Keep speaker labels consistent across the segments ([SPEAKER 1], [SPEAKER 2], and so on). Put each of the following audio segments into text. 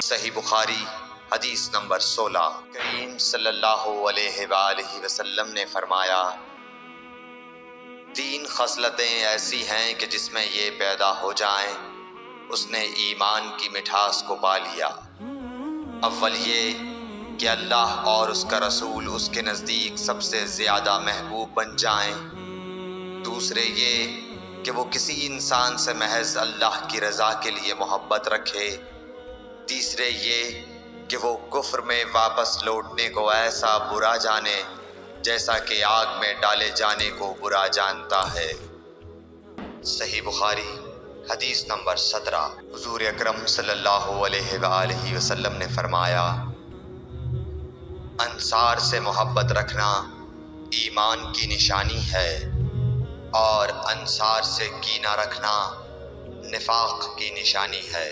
[SPEAKER 1] صحیح بخاری حدیث نمبر 16۔ کریم صلی اللہ علیہ وآلہ وسلم نے فرمایا، تین خصلتیں ایسی ہیں کہ جس میں یہ پیدا ہو جائیں اس نے ایمان کی مٹھاس کو پا لیا۔ اول یہ کہ اللہ اور اس کا رسول اس کے نزدیک سب سے زیادہ محبوب بن جائیں۔ دوسرے یہ کہ وہ کسی انسان سے محض اللہ کی رضا کے لیے محبت رکھے۔ تیسرے یہ کہ وہ کفر میں واپس لوٹنے کو ایسا برا جانے جیسا کہ آگ میں ڈالے جانے کو برا جانتا ہے۔ صحیح بخاری حدیث نمبر 17۔ حضور اکرم صلی اللہ علیہ وآلہ وسلم نے فرمایا، انصار سے محبت رکھنا ایمان کی نشانی ہے اور انصار سے کینہ رکھنا نفاق کی نشانی ہے۔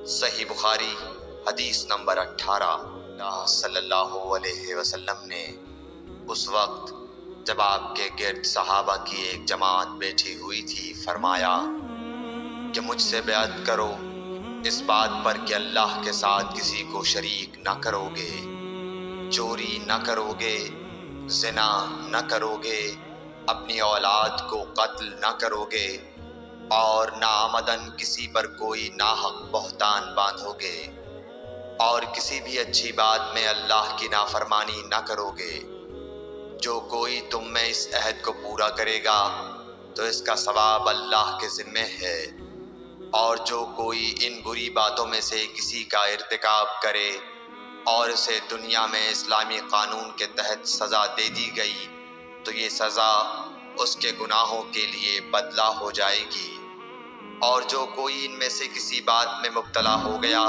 [SPEAKER 1] صحیح بخاری حدیث نمبر 18۔ اللہ صلی اللہ علیہ وسلم نے اس وقت جب آپ کے گرد صحابہ کی ایک جماعت بیٹھی ہوئی تھی فرمایا کہ مجھ سے بیعت کرو اس بات پر کہ اللہ کے ساتھ کسی کو شریک نہ کرو گے، چوری نہ کرو گے، زنا نہ کرو گے، اپنی اولاد کو قتل نہ کرو گے اور ناعمدن کسی پر کوئی ناحق بہتان باندھو گے اور کسی بھی اچھی بات میں اللہ کی نافرمانی نہ کرو گے۔ جو کوئی تم میں اس عہد کو پورا کرے گا تو اس کا ثواب اللہ کے ذمے ہے، اور جو کوئی ان بری باتوں میں سے کسی کا ارتکاب کرے اور اسے دنیا میں اسلامی قانون کے تحت سزا دے دی گئی تو یہ سزا اس کے گناہوں کے لیے بدلہ ہو جائے گی، اور جو کوئی ان میں سے کسی بات میں مبتلا ہو گیا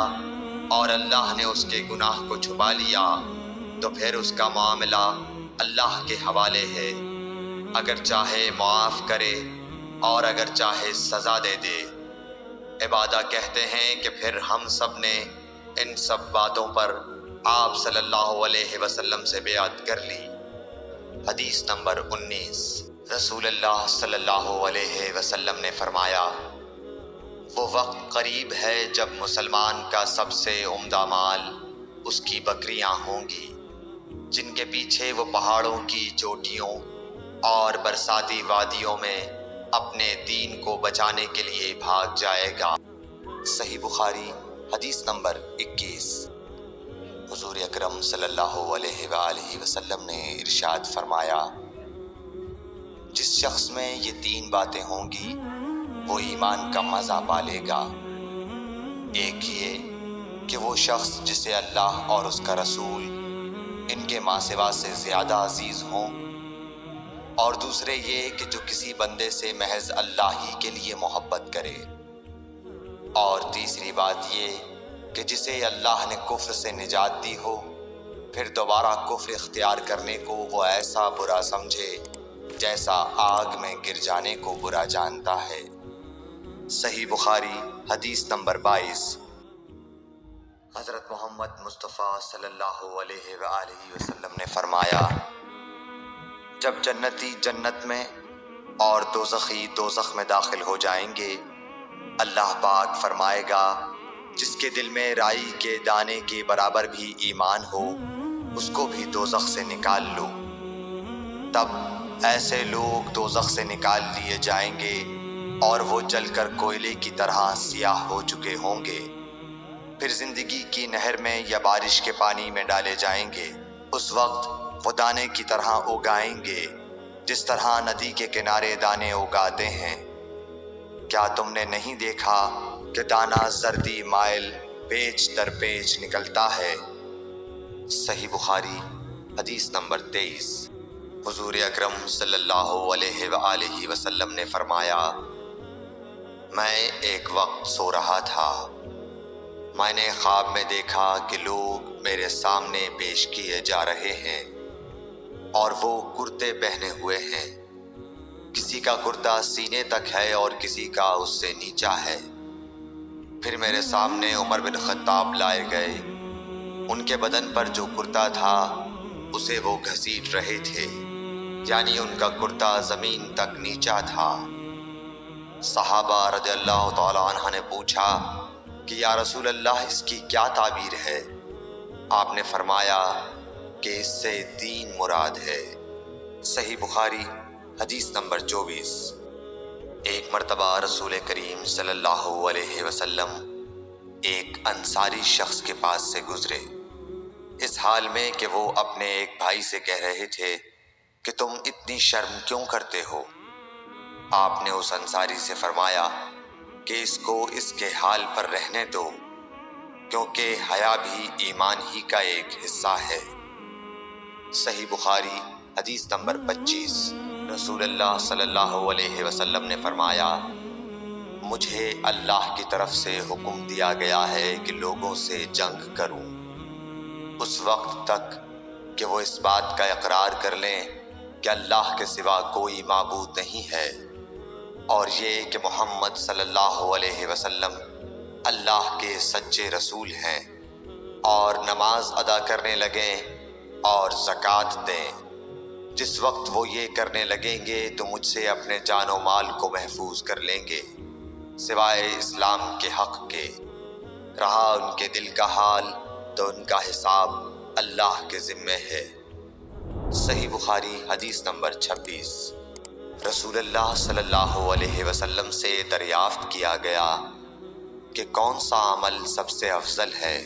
[SPEAKER 1] اور اللہ نے اس کے گناہ کو چھپا لیا تو پھر اس کا معاملہ اللہ کے حوالے ہے، اگر چاہے معاف کرے اور اگر چاہے سزا دے دے۔ عبادہ کہتے ہیں کہ پھر ہم سب نے ان سب باتوں پر آپ صلی اللہ علیہ وسلم سے بیعت کر لی۔ حدیث نمبر 19۔ رسول اللہ صلی اللہ علیہ وسلم نے فرمایا، وہ وقت قریب ہے جب مسلمان کا سب سے عمدہ مال اس کی بکریاں ہوں گی، جن کے پیچھے وہ پہاڑوں کی چوٹیوں اور برساتی وادیوں میں اپنے دین کو بچانے کے لیے بھاگ جائے گا۔ صحیح بخاری حدیث نمبر 21۔ حضور اکرم صلی اللہ علیہ وآلہ وسلم نے ارشاد فرمایا، جس شخص میں یہ تین باتیں ہوں گی وہ ایمان کا مزہ پالے گا۔ ایک یہ کہ وہ شخص جسے اللہ اور اس کا رسول ان کے ماں سوا سے زیادہ عزیز ہوں، اور دوسرے یہ کہ جو کسی بندے سے محض اللہ ہی کے لیے محبت کرے، اور تیسری بات یہ کہ جسے اللہ نے کفر سے نجات دی ہو پھر دوبارہ کفر اختیار کرنے کو وہ ایسا برا سمجھے جیسا آگ میں گر جانے کو برا جانتا ہے۔ صحیح بخاری حدیث نمبر 22۔ حضرت محمد مصطفیٰ صلی اللہ علیہ وآلہ وسلم نے فرمایا، جب جنتی جنت میں اور دوزخی دوزخ میں داخل ہو جائیں گے، اللہ پاک فرمائے گا، جس کے دل میں رائی کے دانے کے برابر بھی ایمان ہو اس کو بھی دوزخ سے نکال لو۔ تب ایسے لوگ دوزخ سے نکال لیے جائیں گے اور وہ جل کر کوئلے کی طرح سیاہ ہو چکے ہوں گے، پھر زندگی کی نہر میں یا بارش کے پانی میں ڈالے جائیں گے۔ اس وقت وہ دانے کی طرح اگائیں گے جس طرح ندی کے کنارے دانے اگاتے ہیں۔ کیا تم نے نہیں دیکھا کہ دانہ زردی مائل پیچ در پیچ نکلتا ہے؟ صحیح بخاری حدیث نمبر 23۔ حضور اکرم صلی اللہ علیہ وآلہ وسلم نے فرمایا، میں ایک وقت سو رہا تھا، میں نے خواب میں دیکھا کہ لوگ میرے سامنے پیش کیے جا رہے ہیں اور وہ کرتے پہنے ہوئے ہیں، کسی کا کرتا سینے تک ہے اور کسی کا اس سے نیچا ہے۔ پھر میرے سامنے عمر بن خطاب لائے گئے، ان کے بدن پر جو کرتا تھا اسے وہ گھسیٹ رہے تھے، یعنی ان کا کرتا زمین تک نیچا تھا۔ صحابہ رضی اللہ تعالی عنہ نے پوچھا کہ یا رسول اللہ اس کی کیا تعبیر ہے؟ آپ نے فرمایا کہ اس سے دین مراد ہے۔ صحیح بخاری حدیث نمبر 24۔ ایک مرتبہ رسول کریم صلی اللہ علیہ وسلم ایک انصاری شخص کے پاس سے گزرے، اس حال میں کہ وہ اپنے ایک بھائی سے کہہ رہے تھے کہ تم اتنی شرم کیوں کرتے ہو؟ آپ نے اس انصاری سے فرمایا کہ اس کو اس کے حال پر رہنے دو، کیونکہ حیا بھی ایمان ہی کا ایک حصہ ہے۔ صحیح بخاری حدیث نمبر 25۔ رسول اللہ صلی اللہ علیہ وسلم نے فرمایا، مجھے اللہ کی طرف سے حکم دیا گیا ہے کہ لوگوں سے جنگ کروں اس وقت تک کہ وہ اس بات کا اقرار کر لیں کہ اللہ کے سوا کوئی معبود نہیں ہے، اور یہ کہ محمد صلی اللہ علیہ وسلم اللہ کے سچے رسول ہیں، اور نماز ادا کرنے لگیں اور زکوٰۃ دیں۔ جس وقت وہ یہ کرنے لگیں گے تو مجھ سے اپنے جان و مال کو محفوظ کر لیں گے، سوائے اسلام کے حق کے۔ رہا ان کے دل کا حال تو ان کا حساب اللہ کے ذمے ہے۔ صحیح بخاری حدیث نمبر 26۔ رسول اللہ صلی اللہ علیہ وسلم سے دریافت کیا گیا کہ کون سا عمل سب سے افضل ہے؟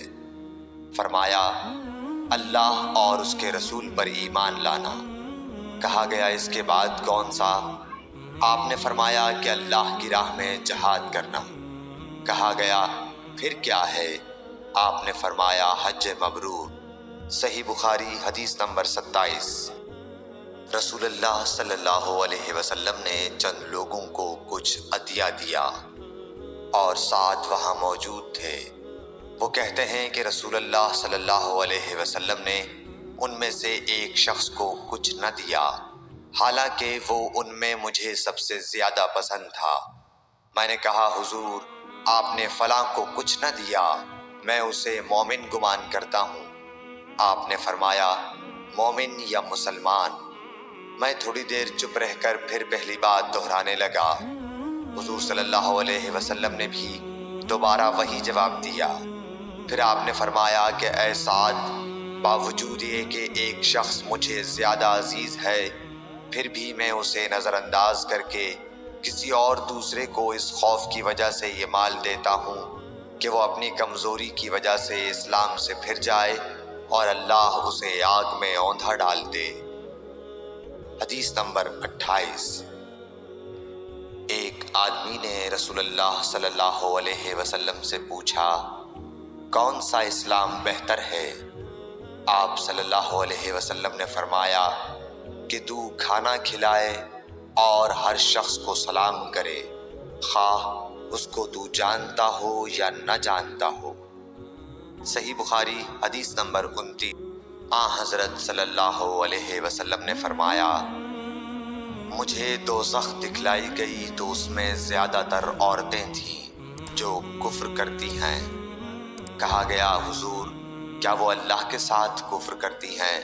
[SPEAKER 1] فرمایا، اللہ اور اس کے رسول پر ایمان لانا۔ کہا گیا اس کے بعد کون سا؟ آپ نے فرمایا کہ اللہ کی راہ میں جہاد کرنا۔ کہا گیا پھر کیا ہے؟ آپ نے فرمایا حج مبرور۔ صحیح بخاری حدیث نمبر 27۔ رسول اللہ صلی اللہ علیہ وسلم نے چند لوگوں کو کچھ عطیہ دیا اور ساتھ وہاں موجود تھے۔ وہ کہتے ہیں کہ رسول اللہ صلی اللہ علیہ وسلم نے ان میں سے ایک شخص کو کچھ نہ دیا، حالانکہ وہ ان میں مجھے سب سے زیادہ پسند تھا۔ میں نے کہا حضور، آپ نے فلاں کو کچھ نہ دیا، میں اسے مومن گمان کرتا ہوں۔ آپ نے فرمایا مومن یا مسلمان؟ میں تھوڑی دیر چپ رہ کر پھر پہلی بات دہرانے لگا۔ حضور صلی اللہ علیہ وسلم نے بھی دوبارہ وہی جواب دیا۔ پھر آپ نے فرمایا کہ اے سعد، باوجود یہ کہ ایک شخص مجھے زیادہ عزیز ہے، پھر بھی میں اسے نظر انداز کر کے کسی اور دوسرے کو اس خوف کی وجہ سے یہ مال دیتا ہوں کہ وہ اپنی کمزوری کی وجہ سے اسلام سے پھر جائے اور اللہ اسے آگ میں اوندھا ڈال دے۔ حدیث نمبر 28۔ ایک آدمی نے رسول اللہ صلی اللہ علیہ وسلم سے پوچھا، کون سا اسلام بہتر ہے؟ آپ صلی اللہ علیہ وسلم نے فرمایا کہ تو کھانا کھلائے اور ہر شخص کو سلام کرے، خواہ اس کو تو جانتا ہو یا نہ جانتا ہو۔ صحیح بخاری حدیث نمبر 29۔ حضرت صلی اللہ علیہ وسلم نے فرمایا، مجھے دوزخ دکھلائی گئی تو اس میں زیادہ تر عورتیں تھیں جو کفر کرتی ہیں۔ کہا گیا حضور، کیا وہ اللہ کے ساتھ کفر کرتی ہیں؟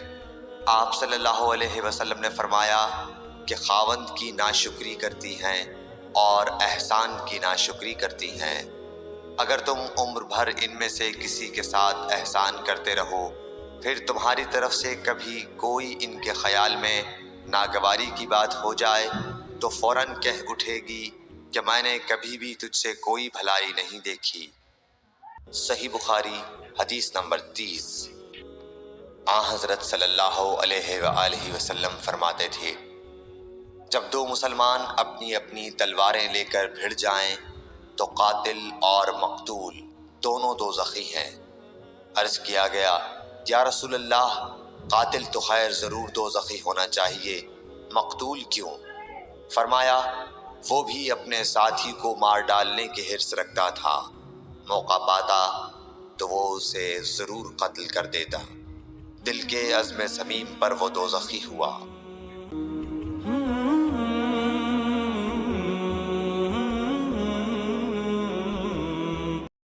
[SPEAKER 1] آپ صلی اللہ علیہ وسلم نے فرمایا کہ خاوند کی ناشکری کرتی ہیں اور احسان کی ناشکری کرتی ہیں۔ اگر تم عمر بھر ان میں سے کسی کے ساتھ احسان کرتے رہو، پھر تمہاری طرف سے کبھی کوئی ان کے خیال میں ناگواری کی بات ہو جائے تو فوراً کہہ اٹھے گی کہ میں نے کبھی بھی تجھ سے کوئی بھلائی نہیں دیکھی۔ صحیح بخاری حدیث نمبر 30۔ حضرت صلی اللہ علیہ وآلہ وسلم فرماتے تھے، جب دو مسلمان اپنی اپنی تلواریں لے کر بھڑ جائیں تو قاتل اور مقتول دونوں دوزخی ہیں۔ عرض کیا گیا، یا رسول اللہ، قاتل تو خیر ضرور دوزخی ہونا چاہیے، مقتول کیوں؟ فرمایا، وہ بھی اپنے ساتھی کو مار ڈالنے کی حرص رکھتا تھا، موقع پاتا تو وہ اسے ضرور قتل کر دیتا۔ دل کے عزم صمیم پر وہ دوزخی ہوا۔